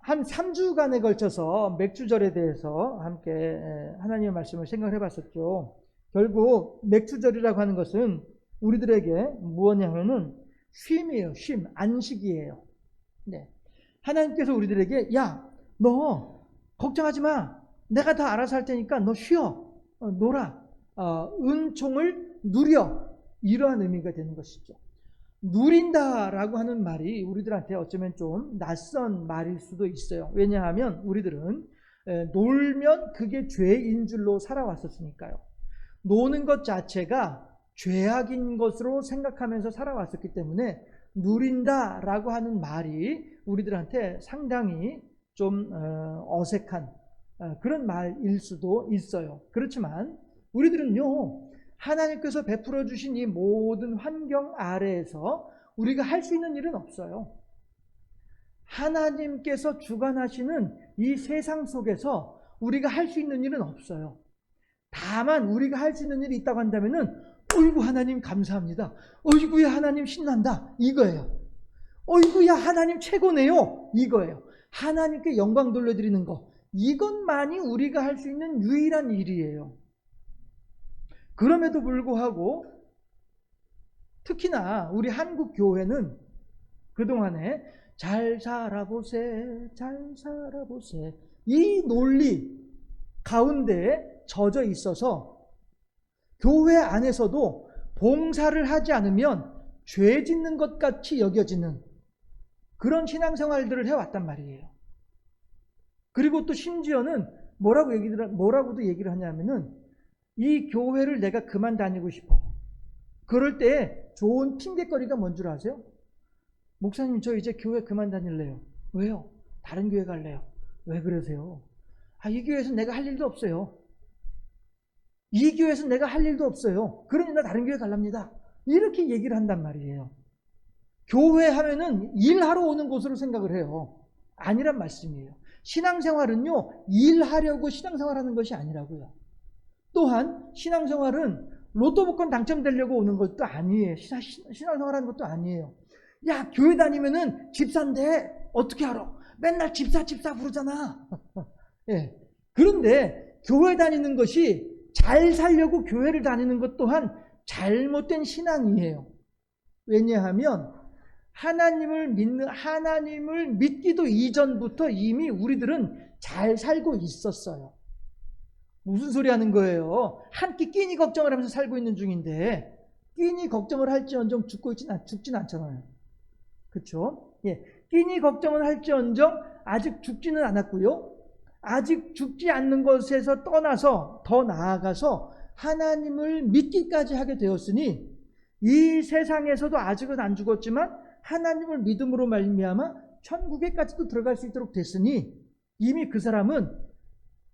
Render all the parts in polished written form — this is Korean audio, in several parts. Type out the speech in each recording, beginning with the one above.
한 3주간에 걸쳐서 맥주절에 대해서 함께 하나님의 말씀을 생각해 봤었죠. 결국 맥주절이라고 하는 것은 우리들에게 무엇이냐면은 쉼이에요. 쉼, 안식이에요. 네. 하나님께서 우리들에게 야, 너 걱정하지 마. 내가 다 알아서 할 테니까 너 쉬어. 놀아. 은총을 누려. 이러한 의미가 되는 것이죠. 누린다라고 하는 말이 우리들한테 어쩌면 좀 낯선 말일 수도 있어요. 왜냐하면 우리들은 놀면 그게 죄인 줄로 살아왔었으니까요. 노는 것 자체가 죄악인 것으로 생각하면서 살아왔었기 때문에 누린다라고 하는 말이 우리들한테 상당히 좀 어색한 그런 말일 수도 있어요. 그렇지만 우리들은요, 하나님께서 베풀어 주신 이 모든 환경 아래에서 우리가 할 수 있는 일은 없어요. 하나님께서 주관하시는 이 세상 속에서 우리가 할 수 있는 일은 없어요. 다만 우리가 할 수 있는 일이 있다고 한다면은 어이구 하나님 감사합니다. 어이구야 하나님 신난다. 이거예요. 어이구야 하나님 최고네요. 이거예요. 하나님께 영광 돌려드리는 거. 이것만이 우리가 할 수 있는 유일한 일이에요. 그럼에도 불구하고 특히나 우리 한국 교회는 그동안에 잘 살아보세, 잘 살아보세 이 논리 가운데에 젖어 있어서 교회 안에서도 봉사를 하지 않으면 죄 짓는 것 같이 여겨지는 그런 신앙생활들을 해왔단 말이에요. 그리고 또 심지어는 뭐라고도 얘기를 하냐면은 이 교회를 내가 그만 다니고 싶어. 그럴 때 좋은 핑계거리가 뭔 줄 아세요? 목사님 저 이제 교회 그만 다닐래요. 왜요? 다른 교회 갈래요. 왜 그러세요? 이 교회에서 내가 할 일도 없어요. 이 교회에서 내가 할 일도 없어요. 그러니 나 다른 교회 갈랍니다. 이렇게 얘기를 한단 말이에요. 교회 하면은 일하러 오는 곳으로 생각을 해요. 아니란 말씀이에요. 신앙생활은요, 일하려고 신앙생활하는 것이 아니라고요. 또한 신앙생활은 로또 복권 당첨되려고 오는 것도 아니에요. 신앙생활하는 것도 아니에요. 야, 교회 다니면은 집사인데 어떻게 알아? 맨날 집사 부르잖아. 예. 그런데 교회 다니는 것이 잘 살려고 교회를 다니는 것 또한 잘못된 신앙이에요. 왜냐하면 하나님을 믿기도 이전부터 이미 우리들은 잘 살고 있었어요. 무슨 소리 하는 거예요? 한 끼 끼니 걱정을 하면서 살고 있는 중인데 끼니 걱정을 할지언정 죽진 않잖아요. 그렇죠? 예, 끼니 걱정을 할지언정 아직 죽지는 않았고요. 아직 죽지 않는 것에서 떠나서 더 나아가서 하나님을 믿기까지 하게 되었으니 이 세상에서도 아직은 안 죽었지만 하나님을 믿음으로 말미암아 천국에까지도 들어갈 수 있도록 됐으니 이미 그 사람은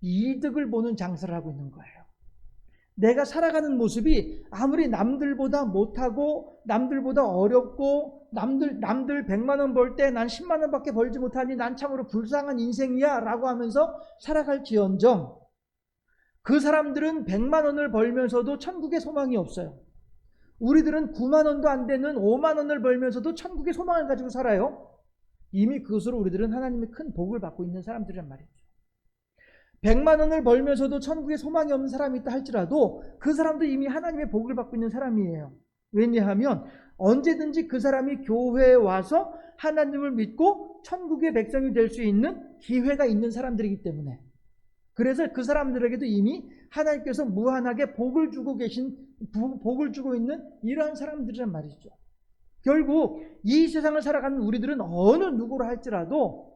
이득을 보는 장사를 하고 있는 거예요. 내가 살아가는 모습이 아무리 남들보다 못하고 남들보다 어렵고 남들 100만 원 벌 때 난 10만 원밖에 벌지 못하니 난 참으로 불쌍한 인생이야 라고 하면서 살아갈지언정 그 사람들은 100만 원을 벌면서도 천국에 소망이 없어요. 우리들은 9만 원도 안 되는 5만 원을 벌면서도 천국에 소망을 가지고 살아요. 이미 그것으로 우리들은 하나님의 큰 복을 받고 있는 사람들이란 말이죠. 100만 원을 벌면서도 천국에 소망이 없는 사람이 있다 할지라도 그 사람도 이미 하나님의 복을 받고 있는 사람이에요. 왜냐하면 언제든지 그 사람이 교회에 와서 하나님을 믿고 천국의 백성이 될 수 있는 기회가 있는 사람들이기 때문에 그래서 그 사람들에게도 이미 하나님께서 무한하게 복을 주고 있는 이러한 사람들이란 말이죠. 결국 이 세상을 살아가는 우리들은 어느 누구로 할지라도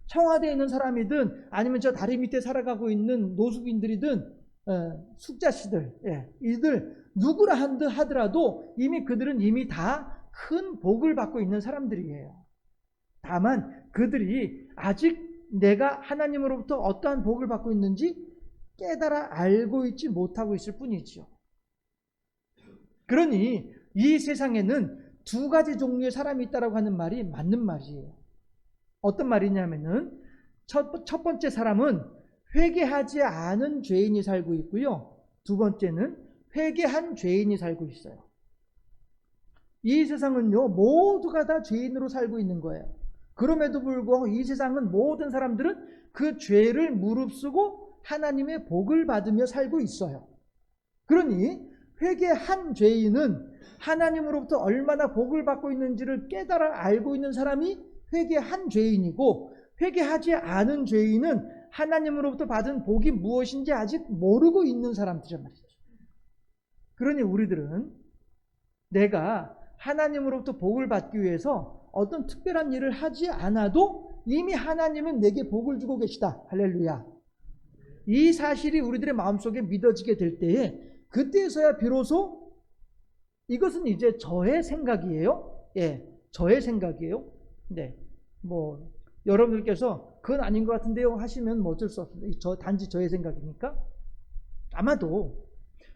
청와대에 있는 사람이든 아니면 저 다리 밑에 살아가고 있는 노숙인들이든 숙자씨들 이들 누구라 하더라도 이미 그들은 이미 다 큰 복을 받고 있는 사람들이에요. 다만 그들이 아직 내가 하나님으로부터 어떠한 복을 받고 있는지 깨달아 알고 있지 못하고 있을 뿐이죠. 그러니 이 세상에는 두 가지 종류의 사람이 있다고 하는 말이 맞는 말이에요. 어떤 말이냐면은 첫 번째 사람은 회개하지 않은 죄인이 살고 있고요. 두 번째는 회개한 죄인이 살고 있어요. 이 세상은요 모두가 다 죄인으로 살고 있는 거예요. 그럼에도 불구하고 이 세상은 모든 사람들은 그 죄를 무릅쓰고 하나님의 복을 받으며 살고 있어요. 그러니 회개한 죄인은 하나님으로부터 얼마나 복을 받고 있는지를 깨달아 알고 있는 사람이 회개한 죄인이고, 회개하지 않은 죄인은 하나님으로부터 받은 복이 무엇인지 아직 모르고 있는 사람들이란 말이죠. 그러니 우리들은 내가 하나님으로부터 복을 받기 위해서 어떤 특별한 일을 하지 않아도 이미 하나님은 내게 복을 주고 계시다. 할렐루야. 이 사실이 우리들의 마음속에 믿어지게 될 때에, 그때서야 비로소 이것은 이제 저의 생각이에요. 예, 저의 생각이에요. 네, 뭐 여러분들께서 그건 아닌 것 같은데요 하시면 뭐 어쩔 수 없습니다. 단지 저의 생각이니까. 아마도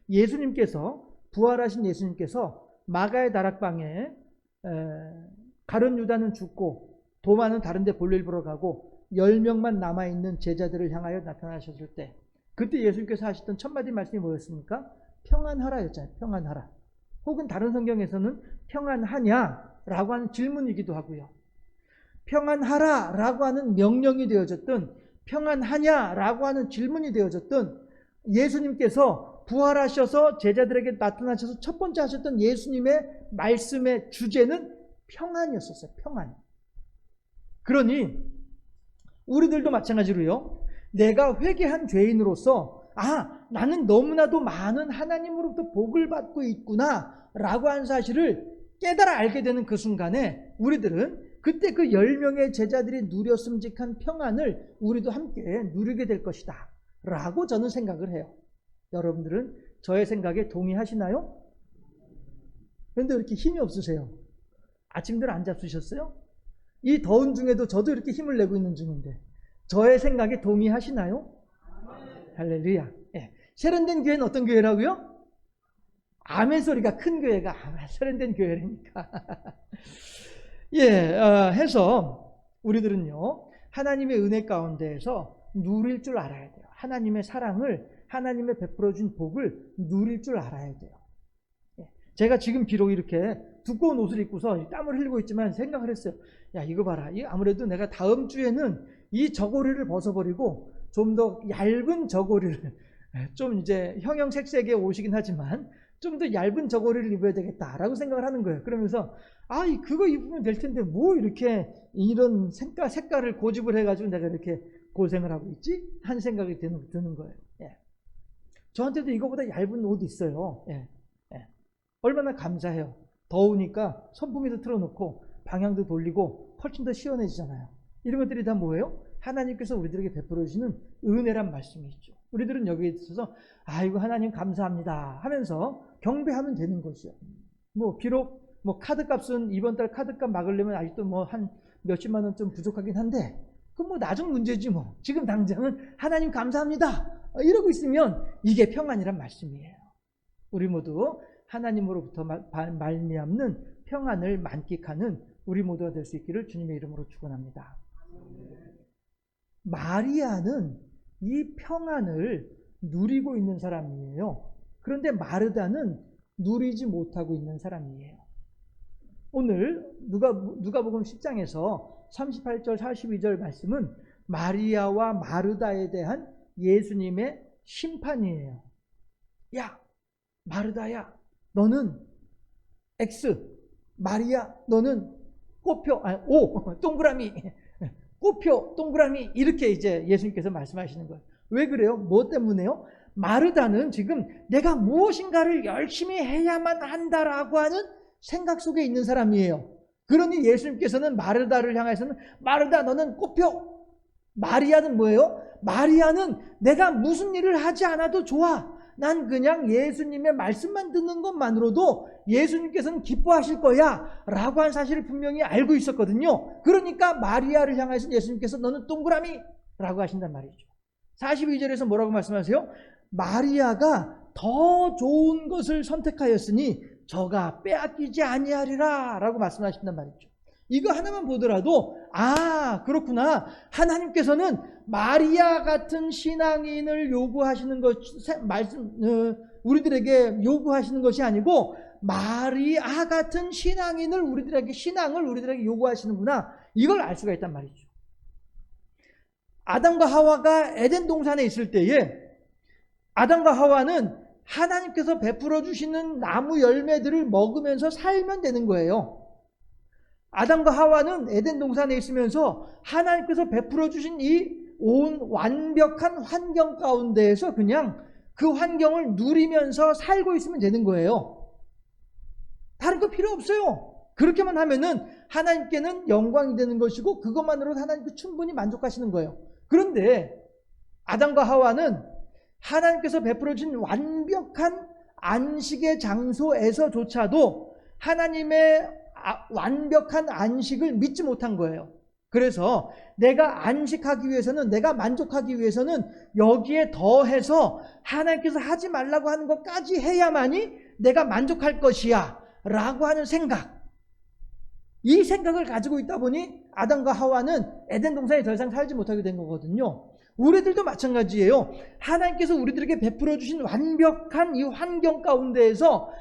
예수님께서, 부활하신 예수님께서 마가의 다락방에 가룟 유다는 죽고 도마는 다른 데 볼일 보러 가고 10명만 남아있는 제자들을 향하여 나타나셨을 때, 그때 예수님께서 하셨던 첫마디 말씀이 뭐였습니까? 평안하라 였잖아요. 평안하라. 혹은 다른 성경에서는 평안하냐 라고 하는 질문이기도 하고요. 평안하라 라고 하는 명령이 되어졌든 평안하냐 라고 하는 질문이 되어졌든, 예수님께서 부활하셔서 제자들에게 나타나셔서 첫 번째 하셨던 예수님의 말씀의 주제는 평안이었었어요. 평안. 그러니 우리들도 마찬가지로요, 내가 회개한 죄인으로서 나는 너무나도 많은 하나님으로부터 복을 받고 있구나 라고 하는 사실을 깨달아 알게 되는 그 순간에 우리들은 그때 그 10명의 제자들이 누렸음직한 평안을 우리도 함께 누리게 될 것이다 라고 저는 생각을 해요. 여러분들은 저의 생각에 동의하시나요? 그런데 왜 이렇게 힘이 없으세요? 아침들 안 잡수셨어요? 이 더운 중에도 저도 이렇게 힘을 내고 있는 중인데 저의 생각에 동의하시나요? 할렐루야. 예. 세련된 교회는 어떤 교회라고요? 아멘 소리가 큰 교회가 세련된 교회라니까. 예, 해서 우리들은요, 하나님의 은혜 가운데에서 누릴 줄 알아야 돼요. 하나님의 사랑을, 하나님의 베풀어준 복을 누릴 줄 알아야 돼요. 예. 제가 지금 비록 이렇게 두꺼운 옷을 입고서 땀을 흘리고 있지만 생각을 했어요. 야, 이거 봐라. 아무래도 내가 다음 주에는 이 저고리를 벗어버리고 좀 더 얇은 저고리를, 좀 이제 형형색색의 옷이긴 하지만 좀 더 얇은 저고리를 입어야 되겠다라고 생각을 하는 거예요. 그러면서 그거 입으면 될 텐데 뭐 이렇게 이런 색깔을 고집을 해가지고 내가 이렇게 고생을 하고 있지? 하는 생각이 드는 거예요. 예. 저한테도 이거보다 얇은 옷 있어요. 예. 예. 얼마나 감사해요. 더우니까 선풍기도 틀어놓고 방향도 돌리고 훨씬 더 시원해지잖아요. 이런 것들이 다 뭐예요? 하나님께서 우리들에게 베풀어 주시는 은혜란 말씀이 있죠. 우리들은 여기에 있어서 아이고 하나님 감사합니다 하면서 경배하면 되는 거죠. 뭐 비록 뭐 카드값은 이번 달 카드값 막으려면 아직도 뭐 한 몇십만 원 좀 부족하긴 한데 그건 뭐 나중 문제지 뭐. 지금 당장은 하나님 감사합니다 이러고 있으면 이게 평안이란 말씀이에요. 우리 모두 하나님으로부터 말미암는 평안을 만끽하는 우리 모두가 될 수 있기를 주님의 이름으로 축원합니다. 마리아는 이 평안을 누리고 있는 사람이에요. 그런데 마르다는 누리지 못하고 있는 사람이에요. 오늘 누가복음 10장에서 38절 42절 말씀은 마리아와 마르다에 대한 예수님의 심판이에요. 야, 마르다야, 너는 X, 마리아, 너는 꼬표, O, 동그라미, 꼬표, 동그라미, 이렇게 이제 예수님께서 말씀하시는 거예요. 왜 그래요? 뭐 때문에요? 마르다는 지금 내가 무엇인가를 열심히 해야만 한다라고 하는 생각 속에 있는 사람이에요. 그러니 예수님께서는 마르다를 향해서는 마르다 너는 꼬표. 마리아는 뭐예요? 마리아는 내가 무슨 일을 하지 않아도 좋아. 난 그냥 예수님의 말씀만 듣는 것만으로도 예수님께서는 기뻐하실 거야 라고 한 사실을 분명히 알고 있었거든요. 그러니까 마리아를 향해서 예수님께서 너는 동그라미 라고 하신단 말이죠. 42절에서 뭐라고 말씀하세요? 마리아가 더 좋은 것을 선택하였으니 저가 빼앗기지 아니하리라 라고 말씀하신단 말이죠. 이거 하나만 보더라도 그렇구나. 하나님께서는 마리아 같은 신앙인을 요구하시는 것, 우리들에게 요구하시는 것이 아니고 마리아 같은 신앙을 우리들에게 요구하시는구나. 이걸 알 수가 있단 말이죠. 아담과 하와가 에덴 동산에 있을 때에 아담과 하와는 하나님께서 베풀어 주시는 나무 열매들을 먹으면서 살면 되는 거예요. 아담과 하와는 에덴 동산에 있으면서 하나님께서 베풀어 주신 이 온 완벽한 환경 가운데에서 그냥 그 환경을 누리면서 살고 있으면 되는 거예요. 다른 거 필요 없어요. 그렇게만 하면은 하나님께는 영광이 되는 것이고 그것만으로도 하나님께 충분히 만족하시는 거예요. 그런데 아담과 하와는 하나님께서 베풀어 주신 완벽한 안식의 장소에서조차도 하나님의 완벽한 안식을 믿지 못한 거예요. 그래서 내가 안식하기 위해서는, 내가 만족하기 위해서는 여기에 더해서 하나님께서 하지 말라고 하는 것까지 해야만이 내가 만족할 것이야 라고 하는 생각, 이 생각을 가지고 있다 보니 아담과 하와는 에덴 동산에 더 이상 살지 못하게 된 거거든요. 우리들도 마찬가지예요. 하나님께서 우리들에게 베풀어 주신 완벽한 이 환경 가운데에서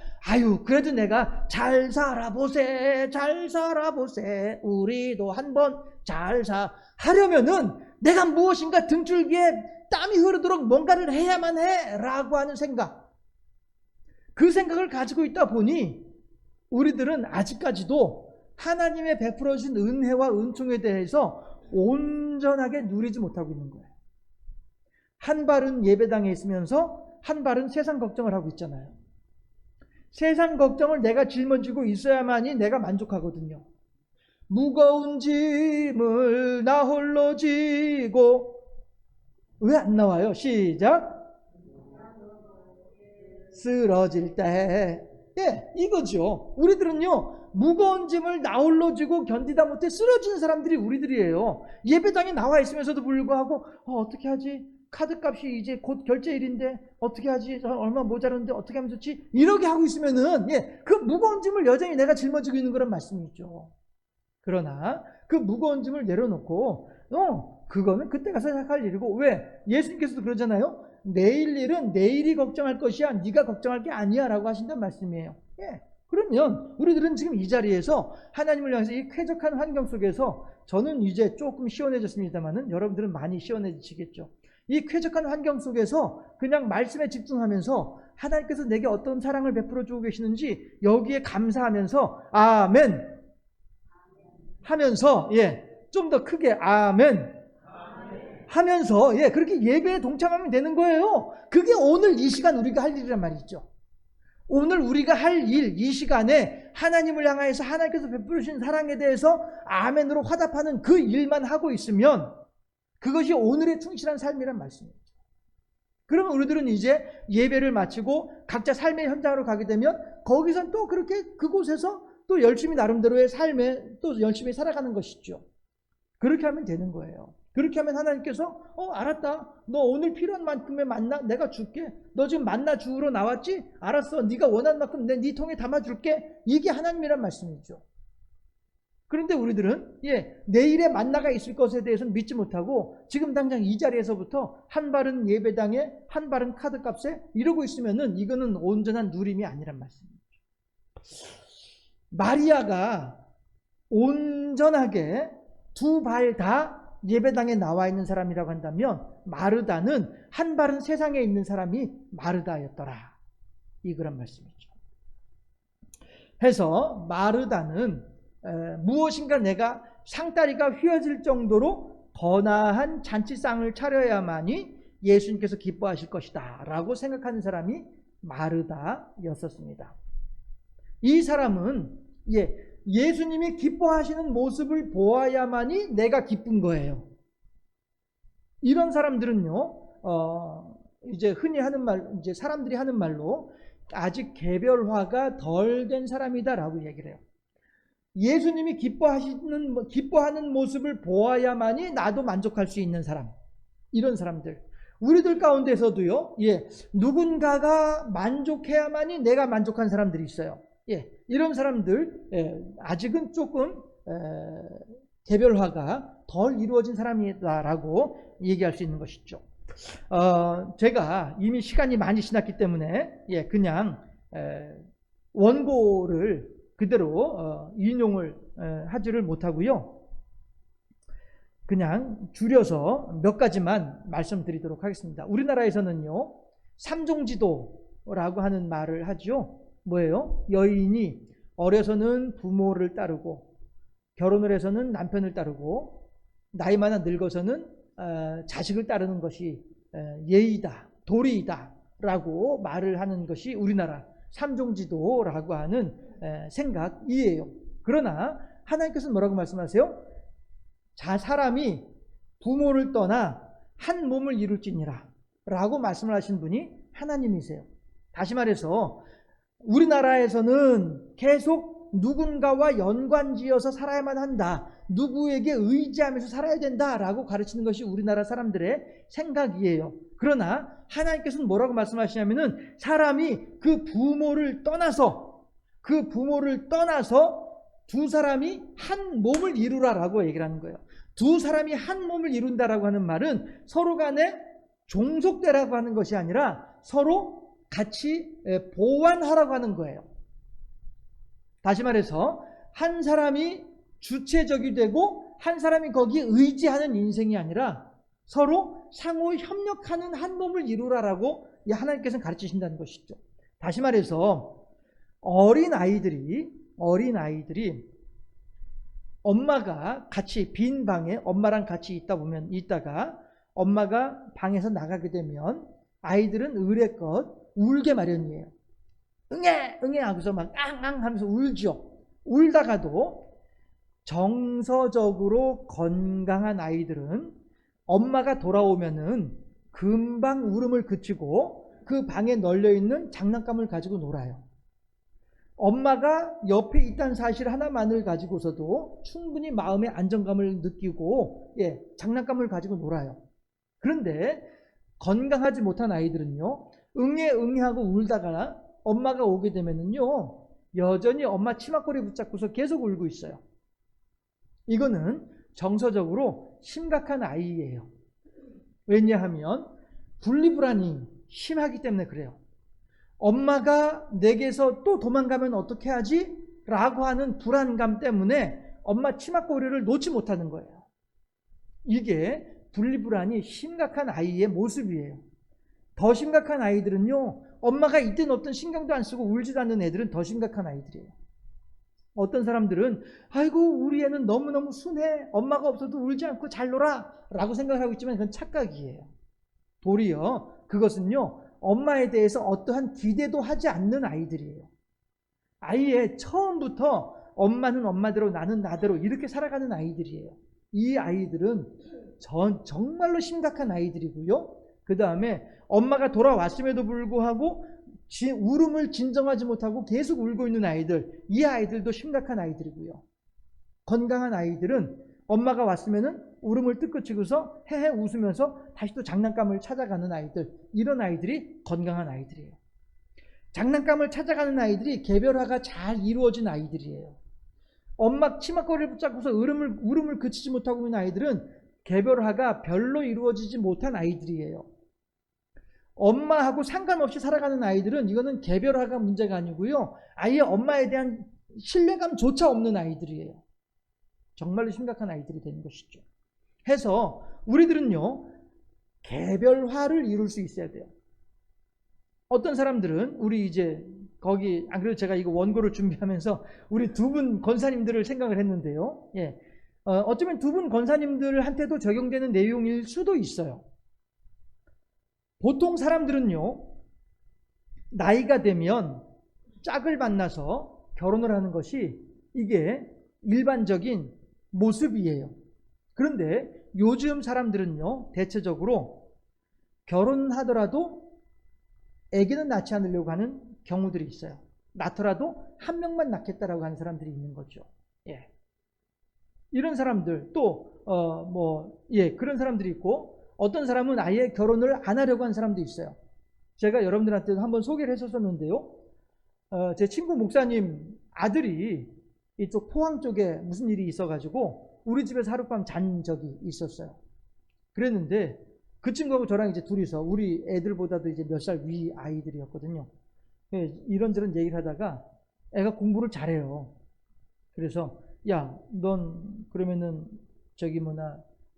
그래도 내가 잘 살아보세, 우리도 한번 하려면은 내가 무엇인가 등줄기에 땀이 흐르도록 뭔가를 해야만 해 라고 하는 생각, 그 생각을 가지고 있다 보니 우리들은 아직까지도 하나님의 베풀어 주신 은혜와 은총에 대해서 온전하게 누리지 못하고 있는 거예요. 한 발은 예배당에 있으면서 한 발은 세상 걱정을 하고 있잖아요. 세상 걱정을 내가 짊어지고 있어야만이 내가 만족하거든요. 무거운 짐을 나 홀로 지고, 왜 안 나와요? 시작. 쓰러질 때. 이거죠. 우리들은요, 무거운 짐을 나 홀로 지고 견디다 못해 쓰러지는 사람들이 우리들이에요. 예배당에 나와 있으면서도 불구하고 어떻게 하지? 카드값이 이제 곧 결제일인데 어떻게 하지? 얼마 모자랐는데 어떻게 하면 좋지? 이렇게 하고 있으면은 그 무거운 짐을 여전히 내가 짊어지고 있는 거란 말씀이죠. 그러나 그 무거운 짐을 내려놓고 그거는 그때 가서 생각할 일이고, 왜? 예수님께서도 그러잖아요. 내일 일은 내일이 걱정할 것이야, 네가 걱정할 게 아니야 라고 하신다는 말씀이에요. 그러면 우리들은 지금 이 자리에서 하나님을 향해서 이 쾌적한 환경 속에서, 저는 이제 조금 시원해졌습니다만은 여러분들은 많이 시원해지시겠죠. 이 쾌적한 환경 속에서 그냥 말씀에 집중하면서 하나님께서 내게 어떤 사랑을 베풀어 주고 계시는지 여기에 감사하면서 아멘 하면서 좀 더 크게 아멘 하면서 그렇게 예배에 동참하면 되는 거예요. 그게 오늘 이 시간 우리가 할 일이란 말이죠. 오늘 우리가 할 일, 이 시간에 하나님을 향해서 하나님께서 베풀어 주신 사랑에 대해서 아멘으로 화답하는 그 일만 하고 있으면 그것이 오늘의 충실한 삶이란 말씀이죠. 그러면 우리들은 이제 예배를 마치고 각자 삶의 현장으로 가게 되면 거기선 또 그렇게 그곳에서 또 열심히 나름대로의 삶에 또 열심히 살아가는 것이죠. 그렇게 하면 되는 거예요. 그렇게 하면 하나님께서 알았다, 너 오늘 필요한 만큼의 만나 내가 줄게. 너 지금 만나 주우러 나왔지? 알았어, 네가 원하는 만큼 네 통에 담아줄게. 이게 하나님이란 말씀이죠. 그런데 우리들은 내일의 만나가 있을 것에 대해서는 믿지 못하고 지금 당장 이 자리에서부터 한 발은 예배당에 한 발은 카드값에 이러고 있으면은 이거는 온전한 누림이 아니란 말씀이죠. 마리아가 온전하게 두 발 다 예배당에 나와 있는 사람이라고 한다면 마르다는 한 발은 세상에 있는 사람이 마르다였더라, 이그런 말씀이죠. 해서 마르다는 무엇인가 내가 상다리가 휘어질 정도로 거나한 잔치상을 차려야만이 예수님께서 기뻐하실 것이다 라고 생각하는 사람이 마르다였었습니다. 이 사람은 예수님이 기뻐하시는 모습을 보아야만이 내가 기쁜 거예요. 이런 사람들은요, 이제 흔히 하는 말, 이제 사람들이 하는 말로 아직 개별화가 덜 된 사람이다라고 얘기를 해요. 예수님이 기뻐하는 모습을 보아야만이 나도 만족할 수 있는 사람, 이런 사람들. 우리들 가운데서도요, 누군가가 만족해야만이 내가 만족한 사람들이 있어요. 이런 사람들, 아직은 조금 개별화가 덜 이루어진 사람이다라고 얘기할 수 있는 것이죠. 제가 이미 시간이 많이 지났기 때문에 그냥 원고를 그대로 인용을 하지를 못하고요. 그냥 줄여서 몇 가지만 말씀드리도록 하겠습니다. 우리나라에서는요, 삼종지도라고 하는 말을 하죠. 뭐예요? 여인이 어려서는 부모를 따르고, 결혼을 해서는 남편을 따르고, 나이 많아 늙어서는 자식을 따르는 것이 예의다, 도리이다 라고 말을 하는 것이 우리나라 삼종지도라고 하는 생각이에요. 그러나 하나님께서는 뭐라고 말씀하세요? 사람이 부모를 떠나 한 몸을 이룰지니라 라고 말씀을 하신 분이 하나님이세요. 다시 말해서 우리나라에서는 계속 누군가와 연관지어서 살아야만 한다, 누구에게 의지하면서 살아야 된다라고 가르치는 것이 우리나라 사람들의 생각이에요. 그러나 하나님께서는 뭐라고 말씀하시냐면은 사람이 그 부모를 떠나서 두 사람이 한 몸을 이루라라고 얘기를 하는 거예요. 두 사람이 한 몸을 이룬다라고 하는 말은 서로 간에 종속되라고 하는 것이 아니라 서로 같이 보완하라고 하는 거예요. 다시 말해서 한 사람이 주체적이 되고 한 사람이 거기에 의지하는 인생이 아니라 서로 상호 협력하는 한 몸을 이루라라고 하나님께서는 가르치신다는 것이죠. 다시 말해서 어린아이들이 엄마가 같이 빈 방에 엄마랑 같이 있다가 엄마가 방에서 나가게 되면 아이들은 의례껏 울게 마련이에요. 응애 하고서 막 앙앙 하면서 울죠. 울다가도 정서적으로 건강한 아이들은 엄마가 돌아오면은 금방 울음을 그치고 그 방에 널려있는 장난감을 가지고 놀아요. 엄마가 옆에 있다는 사실 하나만을 가지고서도 충분히 마음의 안정감을 느끼고 장난감을 가지고 놀아요. 그런데 건강하지 못한 아이들은요, 응애하고 울다가 엄마가 오게 되면은요, 여전히 엄마 치마꼬리 붙잡고서 계속 울고 있어요. 이거는 정서적으로 심각한 아이예요. 왜냐하면 분리불안이 심하기 때문에 그래요. 엄마가 내게서 또 도망가면 어떻게 하지? 라고 하는 불안감 때문에 엄마 치마꼬리를 놓지 못하는 거예요. 이게 분리불안이 심각한 아이의 모습이에요. 더 심각한 아이들은요, 엄마가 있든 없든 신경도 안 쓰고 울지도 않는 애들은 더 심각한 아이들이에요. 어떤 사람들은 아이고 우리 애는 너무너무 순해, 엄마가 없어도 울지 않고 잘 놀아 라고 생각하고 있지만 그건 착각이에요. 도리어 그것은요, 엄마에 대해서 어떠한 기대도 하지 않는 아이들이에요. 아이의 처음부터 엄마는 엄마대로 나는 나대로 이렇게 살아가는 아이들이에요. 이 아이들은 정말로 심각한 아이들이고요. 그 다음에 엄마가 돌아왔음에도 불구하고 울음을 진정하지 못하고 계속 울고 있는 아이들, 이 아이들도 심각한 아이들이고요. 건강한 아이들은 엄마가 왔으면은 울음을 뜯고치고서 헤헤 웃으면서 다시 또 장난감을 찾아가는 아이들, 이런 아이들이 건강한 아이들이에요. 장난감을 찾아가는 아이들이 개별화가 잘 이루어진 아이들이에요. 엄마 치마거리를 붙잡고서 울음을 그치지 못하고 있는 아이들은 개별화가 별로 이루어지지 못한 아이들이에요. 엄마하고 상관없이 살아가는 아이들은 이거는 개별화가 문제가 아니고요, 아예 엄마에 대한 신뢰감조차 없는 아이들이에요. 정말로 심각한 아이들이 되는 것이죠. 해서 우리들은요, 개별화를 이룰 수 있어야 돼요. 어떤 사람들은 우리 이제 거기 안 그래도 제가 이거 원고를 준비하면서 우리 두 분 권사님들을 생각을 했는데요. 어쩌면 두 분 권사님들한테도 적용되는 내용일 수도 있어요. 보통 사람들은요, 나이가 되면 짝을 만나서 결혼을 하는 것이 이게 일반적인 모습이에요. 그런데 요즘 사람들은요, 대체적으로 결혼하더라도 아기는 낳지 않으려고 하는 경우들이 있어요. 낳더라도 한 명만 낳겠다라고 하는 사람들이 있는 거죠. 이런 사람들 또 그런 사람들이 있고, 어떤 사람은 아예 결혼을 안 하려고 하는 사람도 있어요. 제가 여러분들한테도 한번 소개를 했었는데요. 제 친구 목사님 아들이 이쪽 포항 쪽에 무슨 일이 있어가지고 우리 집에서 하룻밤 잔 적이 있었어요. 그랬는데 그 친구하고 저랑 이제 둘이서, 우리 애들보다도 이제 몇 살 위 아이들이었거든요. 이런저런 얘기를 하다가 애가 공부를 잘해요. 그래서 야, 넌 그러면은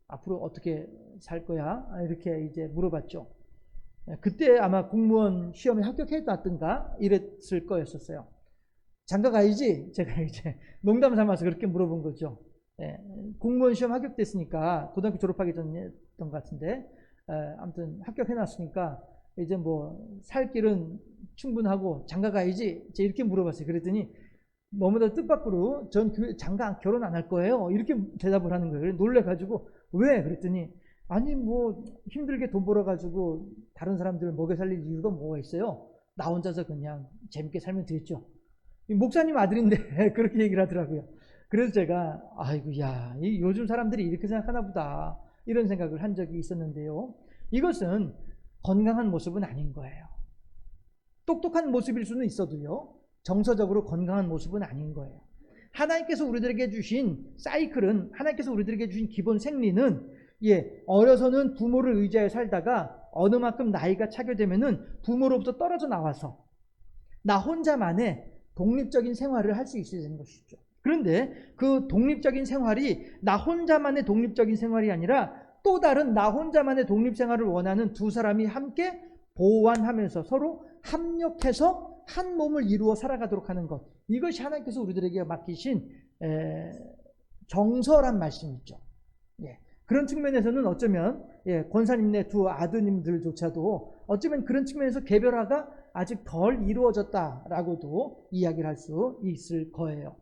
앞으로 어떻게 살 거야? 이렇게 이제 물어봤죠. 그때 아마 공무원 시험에 합격했다든가 이랬을 거였었어요. 장가 가야지? 제가 이제 농담 삼아서 그렇게 물어본 거죠. 예, 공무원 시험 합격됐으니까 고등학교 졸업하기 전이었던 것 같은데 아무튼 합격해놨으니까 이제 뭐 살 길은 충분하고 장가 가야지? 이제 이렇게 물어봤어요. 그랬더니 너무나 뜻밖으로 전 장가 결혼 안 할 거예요. 이렇게 대답을 하는 거예요. 놀래가지고 왜? 그랬더니 아니 뭐 힘들게 돈 벌어가지고 다른 사람들을 먹여 살릴 이유가 뭐가 있어요? 나 혼자서 그냥 재밌게 살면 되죠. 목사님 아들인데 그렇게 얘기를 하더라고요. 그래서 제가 아이고 야 요즘 사람들이 이렇게 생각하나 보다 이런 생각을 한 적이 있었는데요. 이것은 건강한 모습은 아닌 거예요. 똑똑한 모습일 수는 있어도요. 정서적으로 건강한 모습은 아닌 거예요. 하나님께서 우리들에게 주신 사이클은 하나님께서 우리들에게 주신 기본 생리는 어려서는 부모를 의지하여 살다가 어느 만큼 나이가 차게 되면은 부모로부터 떨어져 나와서 나 혼자만의 독립적인 생활을 할 수 있어야 되는 것이죠. 그런데 그 독립적인 생활이 나 혼자만의 독립적인 생활이 아니라 또 다른 나 혼자만의 독립 생활을 원하는 두 사람이 함께 보완하면서 서로 합력해서 한 몸을 이루어 살아가도록 하는 것. 이것이 하나님께서 우리들에게 맡기신 정서란 말씀이죠. 그런 측면에서는 어쩌면 권사님네 두 아드님들조차도 어쩌면 그런 측면에서 개별화가 아직 덜 이루어졌다라고도 이야기를 할 수 있을 거예요.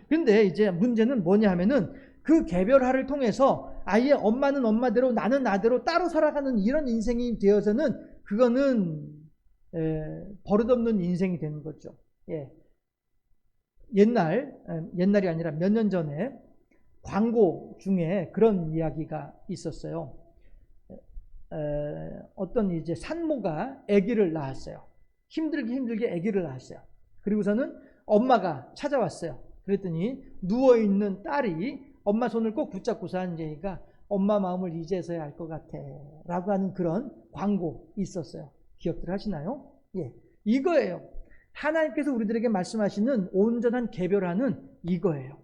그런데 이제 문제는 뭐냐 하면은 그 개별화를 통해서 아예 엄마는 엄마대로 나는 나대로 따로 살아가는 이런 인생이 되어서는 그거는 버릇없는 인생이 되는 거죠. 옛날이 아니라 몇 년 전에 광고 중에 그런 이야기가 있었어요. 어떤 이제 산모가 아기를 낳았어요. 힘들게 아기를 낳았어요. 그리고서는 엄마가 찾아왔어요. 그랬더니 누워있는 딸이 엄마 손을 꼭 붙잡고서 앉으니까 엄마 마음을 이제서야 알 것 같아 라고 하는 그런 광고 있었어요. 기억들 하시나요? 이거예요. 하나님께서 우리들에게 말씀하시는 온전한 개별화는 이거예요.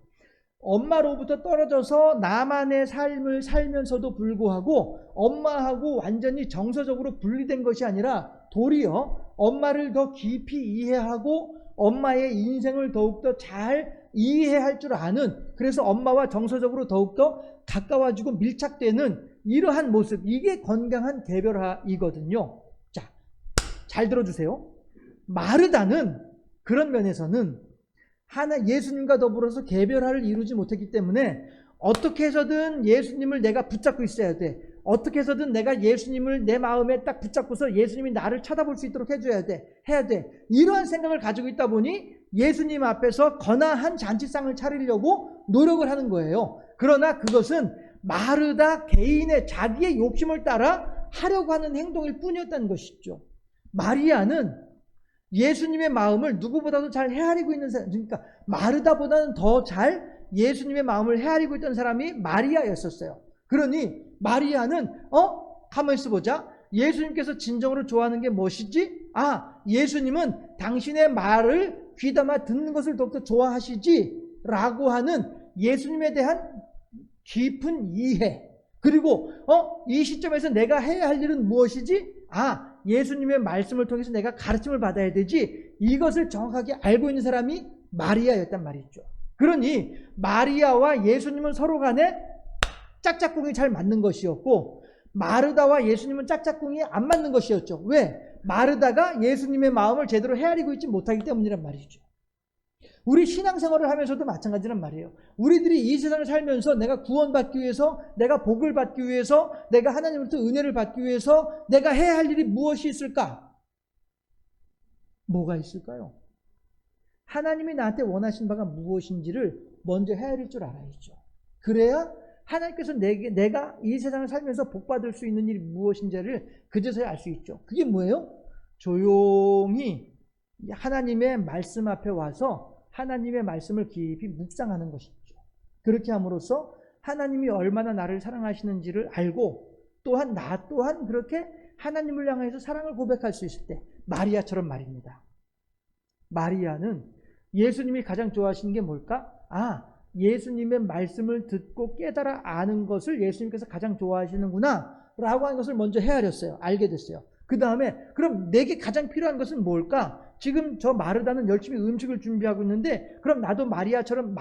엄마로부터 떨어져서 나만의 삶을 살면서도 불구하고 엄마하고 완전히 정서적으로 분리된 것이 아니라 도리어 엄마를 더 깊이 이해하고 엄마의 인생을 더욱더 잘 이해할 줄 아는, 그래서 엄마와 정서적으로 더욱더 가까워지고 밀착되는 이러한 모습, 이게 건강한 개별화이거든요. 자, 잘 들어주세요. 마르다는 그런 면에서는 예수님과 더불어서 개별화를 이루지 못했기 때문에 어떻게 해서든 예수님을 내가 붙잡고 있어야 돼. 어떻게 해서든 내가 예수님을 내 마음에 딱 붙잡고서 예수님이 나를 쳐다볼 수 있도록 해줘야 돼. 해야 돼. 이러한 생각을 가지고 있다 보니 예수님 앞에서 거나한 잔치상을 차리려고 노력을 하는 거예요. 그러나 그것은 마르다 개인의 자기의 욕심을 따라 하려고 하는 행동일 뿐이었다는 것이죠. 마리아는 예수님의 마음을 누구보다도 잘 헤아리고 있는 사람, 그러니까 마르다보다는 더 잘 예수님의 마음을 헤아리고 있던 사람이 마리아였었어요. 그러니 마리아는 가만히 있어보자. 예수님께서 진정으로 좋아하는 게 무엇이지? 예수님은 당신의 말을 귀담아 듣는 것을 더욱더 좋아하시지 라고 하는 예수님에 대한 깊은 이해, 그리고 이 시점에서 내가 해야 할 일은 무엇이지? 예수님의 말씀을 통해서 내가 가르침을 받아야 되지, 이것을 정확하게 알고 있는 사람이 마리아였단 말이죠. 그러니 마리아와 예수님은 서로 간에 짝짝꿍이 잘 맞는 것이었고, 마르다와 예수님은 짝짝꿍이 안 맞는 것이었죠. 왜? 마르다가 예수님의 마음을 제대로 헤아리고 있지 못하기 때문이란 말이죠. 우리 신앙생활을 하면서도 마찬가지란 말이에요. 우리들이 이 세상을 살면서 내가 구원받기 위해서, 내가 복을 받기 위해서, 내가 하나님으로부터 은혜를 받기 위해서 내가 해야 할 일이 무엇이 있을까? 뭐가 있을까요? 하나님이 나한테 원하신 바가 무엇인지를 먼저 헤아릴 줄 알아야죠. 그래야 하나님께서 내가 이 세상을 살면서 복받을 수 있는 일이 무엇인지를 그제서야 알 수 있죠. 그게 뭐예요? 조용히 하나님의 말씀 앞에 와서 하나님의 말씀을 깊이 묵상하는 것이죠. 그렇게 함으로써 하나님이 얼마나 나를 사랑하시는지를 알고, 또한 나 또한 그렇게 하나님을 향해서 사랑을 고백할 수 있을 때, 마리아처럼 말입니다. 마리아는 예수님이 가장 좋아하시는 게 뭘까? 예수님의 말씀을 듣고 깨달아 아는 것을 예수님께서 가장 좋아하시는구나 라고 하는 것을 먼저 헤아렸어요. 알게 됐어요. 그 다음에 그럼 내게 가장 필요한 것은 뭘까? 지금 저 마르다는 열심히 음식을 준비하고 있는데 그럼 나도 마르다처럼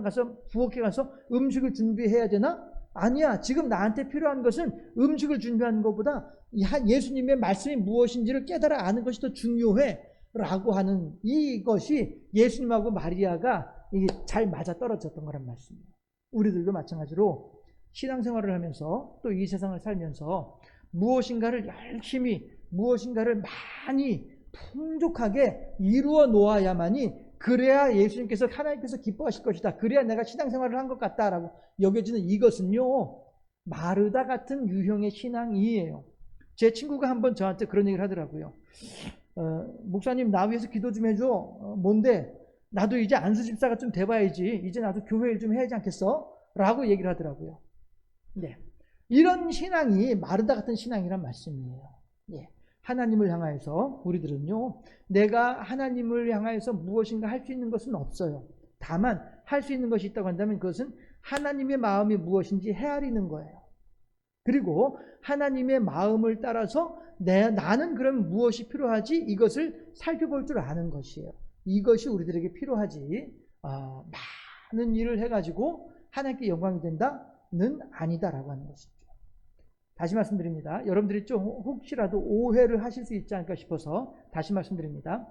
가서 부엌에 가서 음식을 준비해야 되나? 아니야. 지금 나한테 필요한 것은 음식을 준비하는 것보다 예수님의 말씀이 무엇인지를 깨달아 아는 것이 더 중요해 라고 하는 이것이 예수님하고 마리아가 이게 잘 맞아 떨어졌던 거란 말씀이에요. 우리들도 마찬가지로 신앙생활을 하면서 또 이 세상을 살면서 무엇인가를 열심히 무엇인가를 많이 풍족하게 이루어 놓아야만이 그래야 예수님께서 하나님께서 기뻐하실 것이다. 그래야 내가 신앙생활을 한 것 같다라고 여겨지는 이것은요. 마르다 같은 유형의 신앙이에요. 제 친구가 한번 저한테 그런 얘기를 하더라고요. 목사님 나 위해서 기도 좀 해줘. 뭔데? 나도 이제 안수 집사가 좀 돼봐야지. 이제 나도 교회 일 좀 해야지 않겠어? 라고 얘기를 하더라고요. 네. 이런 신앙이 마르다 같은 신앙이란 말씀이에요. 예. 하나님을 향하여서 우리들은요, 내가 하나님을 향하여서 무엇인가 할 수 있는 것은 없어요. 다만 할 수 있는 것이 있다고 한다면 그것은 하나님의 마음이 무엇인지 헤아리는 거예요. 그리고 하나님의 마음을 따라서 나는 그럼 무엇이 필요하지? 이것을 살펴볼 줄 아는 것이에요. 이것이 우리들에게 필요하지. 많은 일을 해가지고 하나님께 영광이 된다는 아니다라고 하는 것이죠. 다시 말씀드립니다. 여러분들이 좀 혹시라도 오해를 하실 수 있지 않을까 싶어서 다시 말씀드립니다.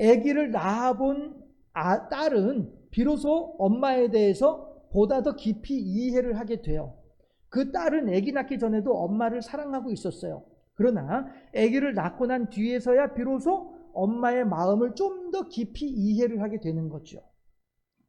아기를 낳아본 딸은 비로소 엄마에 대해서 보다 더 깊이 이해를 하게 돼요. 그 딸은 아기 낳기 전에도 엄마를 사랑하고 있었어요. 그러나 아기를 낳고 난 뒤에서야 비로소 엄마의 마음을 좀 더 깊이 이해를 하게 되는 거죠.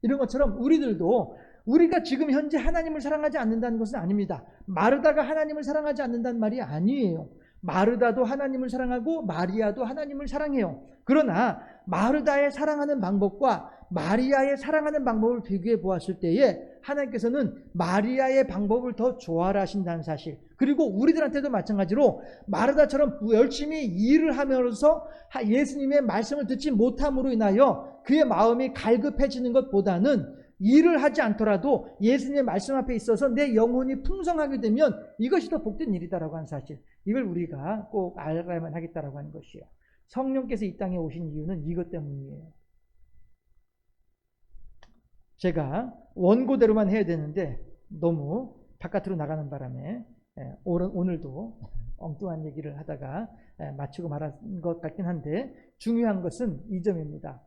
이런 것처럼 우리들도 우리가 지금 현재 하나님을 사랑하지 않는다는 것은 아닙니다. 마르다가 하나님을 사랑하지 않는다는 말이 아니에요. 마르다도 하나님을 사랑하고 마리아도 하나님을 사랑해요. 그러나 마르다의 사랑하는 방법과 마리아의 사랑하는 방법을 비교해 보았을 때에 하나님께서는 마리아의 방법을 더 좋아하신다는 사실, 그리고 우리들한테도 마찬가지로 마르다처럼 열심히 일을 하면서 예수님의 말씀을 듣지 못함으로 인하여 그의 마음이 갈급해지는 것보다는 일을 하지 않더라도 예수님의 말씀 앞에 있어서 내 영혼이 풍성하게 되면 이것이 더 복된 일이다라고 하는 사실, 이걸 우리가 꼭 알아야만 하겠다라고 하는 것이에요. 성령께서 이 땅에 오신 이유는 이것 때문이에요. 제가 원고대로만 해야 되는데 너무 바깥으로 나가는 바람에 오늘도 엉뚱한 얘기를 하다가 마치고 말한 것 같긴 한데, 중요한 것은 이 점입니다.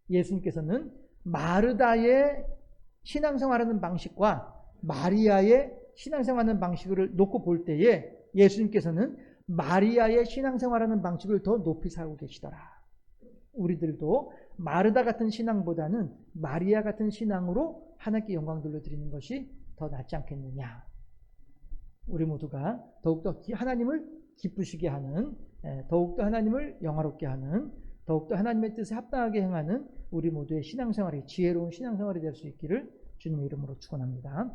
예수님께서는 마르다의 신앙생활하는 방식과 마리아의 신앙생활하는 방식을 놓고 볼 때에 예수님께서는 마리아의 신앙생활하는 방식을 더 높이 사고 계시더라. 우리들도 마르다 같은 신앙보다는 마리아 같은 신앙으로 하나님께 영광 돌려드리는 것이 더 낫지 않겠느냐. 우리 모두가 더욱더 하나님을 기쁘시게 하는, 더욱더 하나님을 영화롭게 하는, 더욱더 하나님의 뜻에 합당하게 행하는 우리 모두의 신앙생활이 지혜로운 신앙생활이 될 수 있기를 주님의 이름으로 축원합니다.